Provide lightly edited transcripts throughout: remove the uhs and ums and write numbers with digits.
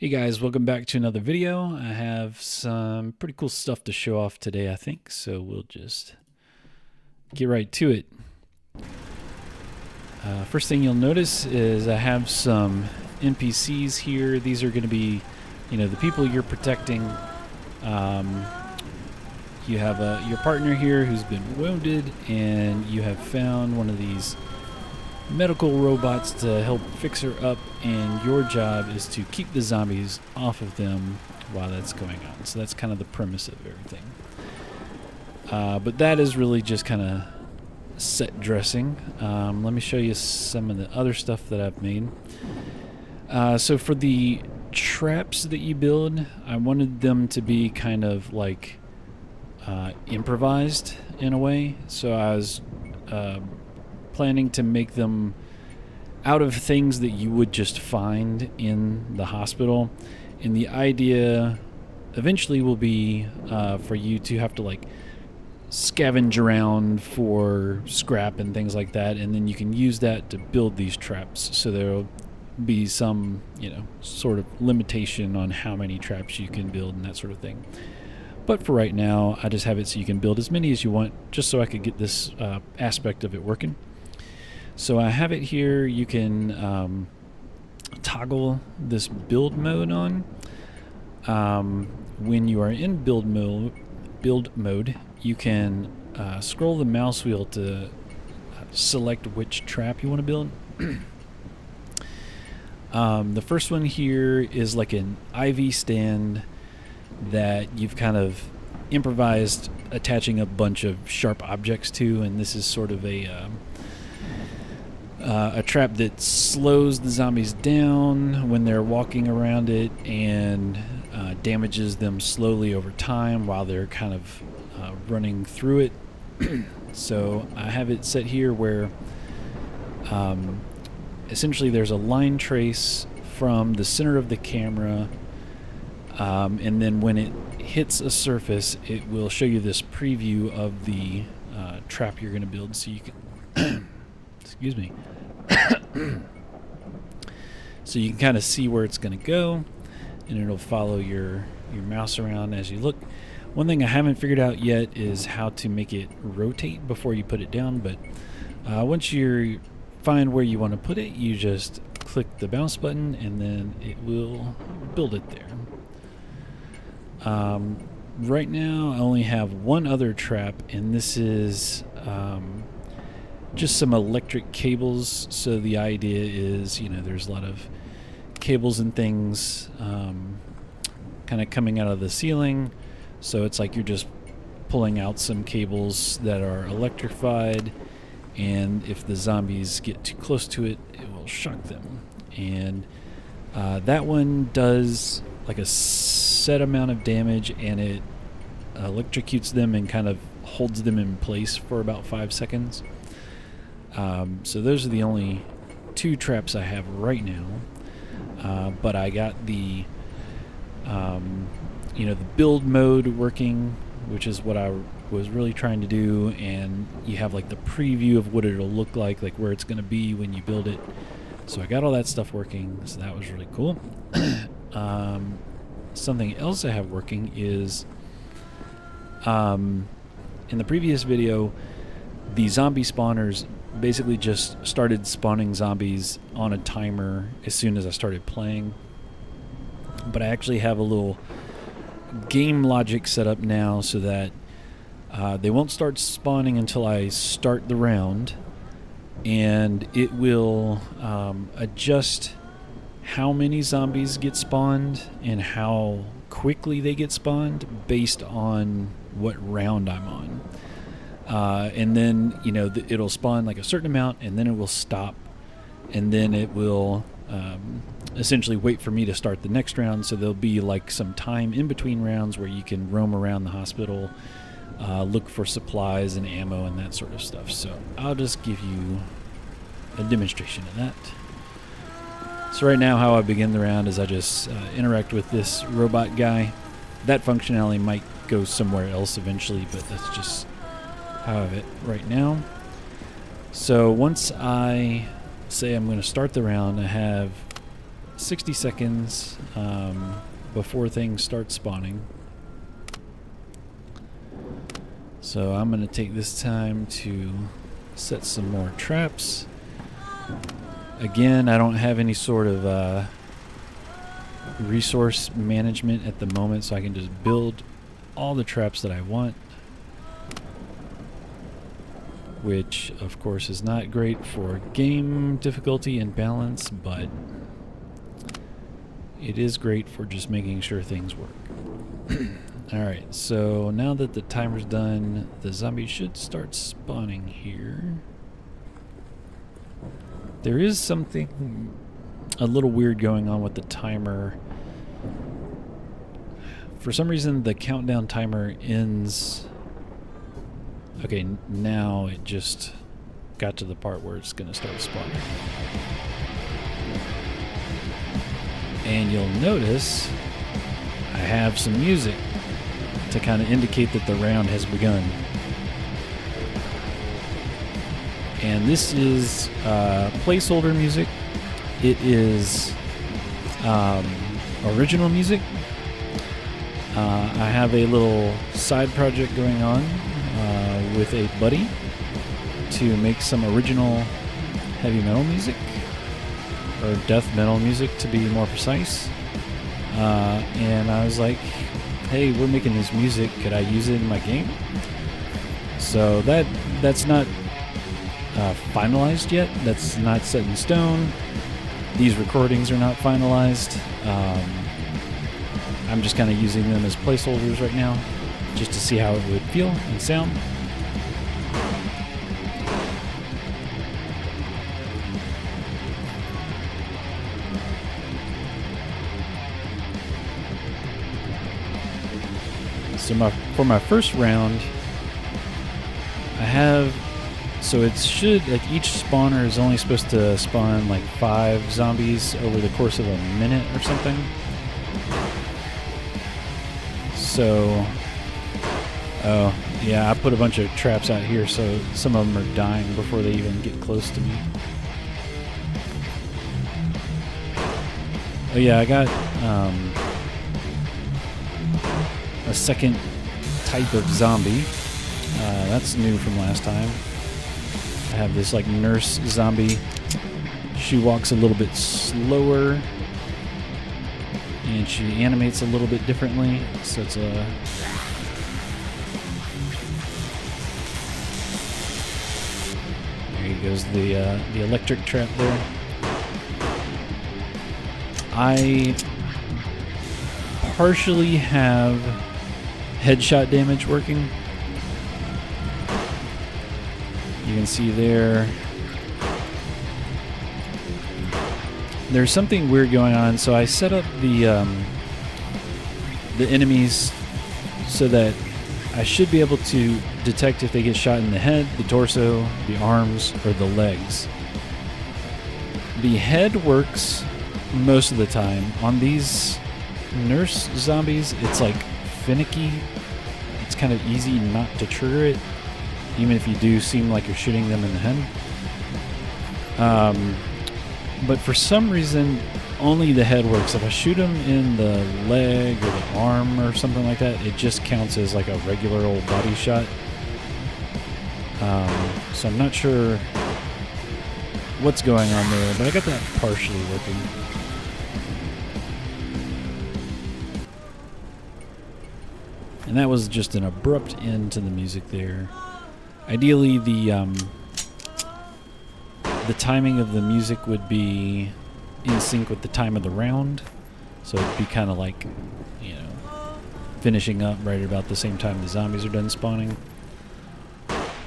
Hey guys, welcome back to another video. I have some pretty cool stuff to show off today, I think, so we'll just get right to it. First thing you'll notice is I have some NPCs here. These are going to be, the people you're protecting. You have your partner here who's been wounded, and you have found one of these medical robots to help fix her up, and your job is to keep the zombies off of them while that's going on. So that's kind of the premise of everything. But that is really just kind of set dressing. Let me show you some of the other stuff that I've made. So for the traps that you build, I wanted them to be kind of like improvised in a way. So I was planning to make them out of things that you would just find in the hospital, and the idea eventually will be for you to have to like scavenge around for scrap and things like that, and then you can use that to build these traps. So there'll be some sort of limitation on how many traps you can build and that sort of thing. But for right now, I just have it so you can build as many as you want, just so I could get this aspect of it working. So I have it here. You can toggle this build mode on. When you are in build mode, you can scroll the mouse wheel to select which trap you want to build. The first one here is like an IV stand that you've kind of improvised attaching a bunch of sharp objects to, and this is sort of a trap that slows the zombies down when they're walking around it and damages them slowly over time while they're kind of running through it. So I have it set here where essentially there's a line trace from the center of the camera, and then when it hits a surface, it will show you this preview of the trap you're going to build, so you can excuse me. So you can kind of see where it's going to go, and it'll follow your mouse around as you look. One thing I haven't figured out yet is how to make it rotate before you put it down, but once you find where you want to put it, you just click the bounce button and then it will build it there. Right now I only have one other trap, and this is just some electric cables. So the idea is, there's a lot of cables and things kind of coming out of the ceiling. So it's like you're just pulling out some cables that are electrified, and if the zombies get too close to it, it will shock them. And that one does like a set amount of damage, and it electrocutes them and kind of holds them in place for about 5 seconds. So those are the only two traps I have right now. But I got the the build mode working, which is what I was really trying to do, and you have like the preview of what it'll look like where it's going to be when you build it. So I got all that stuff working, so that was really cool. Something else I have working is in the previous video, the zombie spawners basically just started spawning zombies on a timer as soon as I started playing. But I actually have a little game logic set up now so that they won't start spawning until I start the round, and it will adjust how many zombies get spawned and how quickly they get spawned based on what round I'm on. And then it'll spawn like a certain amount, and then it will stop, and then it will essentially wait for me to start the next round. So there'll be like some time in between rounds where you can roam around the hospital, look for supplies and ammo and that sort of stuff. So I'll just give you a demonstration of that. So right now how I begin the round is I just interact with this robot guy. That functionality might go somewhere else eventually, but that's just how I have it right now. So once I say I'm going to start the round, I have 60 seconds before things start spawning. So I'm going to take this time to set some more traps. Again, I don't have any sort of resource management at the moment, so I can just build all the traps that I want, which of course is not great for game difficulty and balance, but it is great for just making sure things work. Alright, so now that the timer's done, the zombies should start spawning here. There is something a little weird going on with the timer. For some reason, the countdown timer ends... Okay, now it just got to the part where it's going to start spawning. And you'll notice I have some music to kind of indicate that the round has begun. And this is placeholder music. It is original music. I have a little side project going on with a buddy to make some original heavy metal music, or death metal music to be more precise. And I was like, hey, we're making this music, could I use it in my game? So that's not finalized yet. That's not set in stone. These recordings are not finalized. I'm just kind of using them as placeholders right now, just to see how it would feel and sound. So for my first round, I have, so it should, like, each spawner is only supposed to spawn like 5 zombies over the course of a minute or something. So, oh yeah, I put a bunch of traps out here, so some of them are dying before they even get close to me. Oh yeah, I got a second type of zombie. That's new from last time. I have this like nurse zombie. She walks a little bit slower, and she animates a little bit differently. So it's a... There goes the electric trap there. I partially have headshot damage working. You can see there. There's something weird going on. So I set up the enemies so that I should be able to detect if they get shot in the head, the torso, the arms, or the legs. The head works most of the time. On these nurse zombies, it's like finicky. It's kind of easy not to trigger it, even if you do seem like you're shooting them in the head. But for some reason, only the head works. If I shoot them in the leg or the arm or something like that, it just counts as like a regular old body shot. So I'm not sure what's going on there, but I got that partially working. And that was just an abrupt end to the music there. Ideally, the timing of the music would be in sync with the time of the round, so it'd be kind of like, you know, finishing up right about the same time the zombies are done spawning.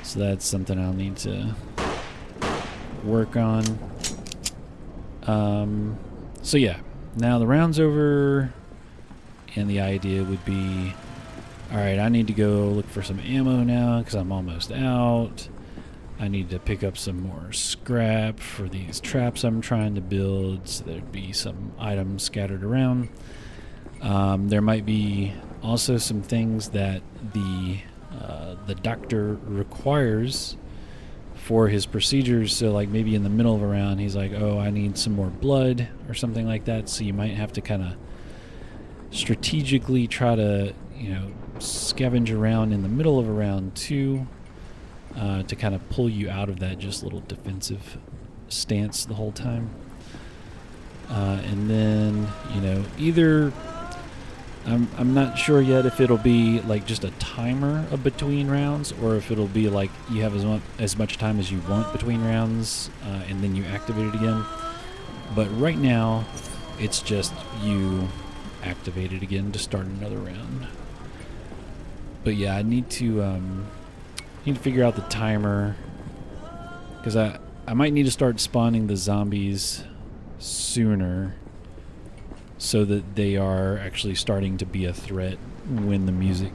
So that's something I'll need to work on. So yeah, now the round's over, and the idea would be, alright, I need to go look for some ammo now because I'm almost out. I need to pick up some more scrap for these traps I'm trying to build, so there'd be some items scattered around. There might be also some things that the doctor requires for his procedures. So like maybe in the middle of a round, he's like, oh, I need some more blood or something like that. So you might have to kind of strategically try to, scavenge around in the middle of a round too, to kind of pull you out of that just little defensive stance the whole time. And then, either I'm not sure yet if it'll be like just a timer of between rounds, or if it'll be like you have as much time as you want between rounds, and then you activate it again. But right now, it's just you activate it again to start another round. But yeah, I need to figure out the timer, because I might need to start spawning the zombies sooner, so that they are actually starting to be a threat when the music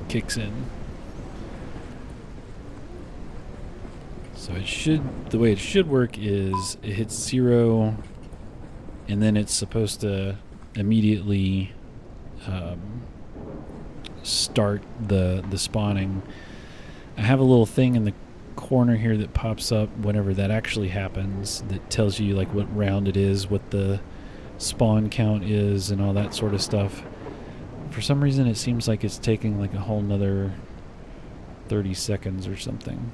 kicks in. So the way it should work is it hits 0, and then it's supposed to immediately start the spawning. I have a little thing in the corner here that pops up whenever that actually happens, that tells you like what round it is, what the spawn count is, and all that sort of stuff. For some reason it seems like it's taking like a whole nother 30 seconds or something.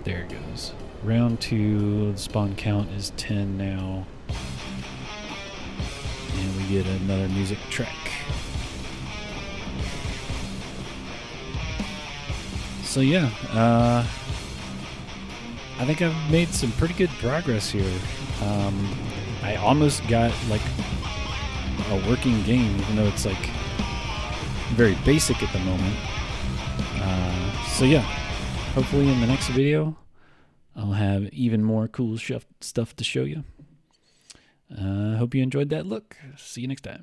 There it goes. Round 2, the spawn count is 10 now. And we get another music track. So yeah, I think I've made some pretty good progress here. I almost got like a working game, even though it's like very basic at the moment. So yeah, hopefully in the next video I'll have even more cool stuff to show you. Hope you enjoyed that look. See you next time.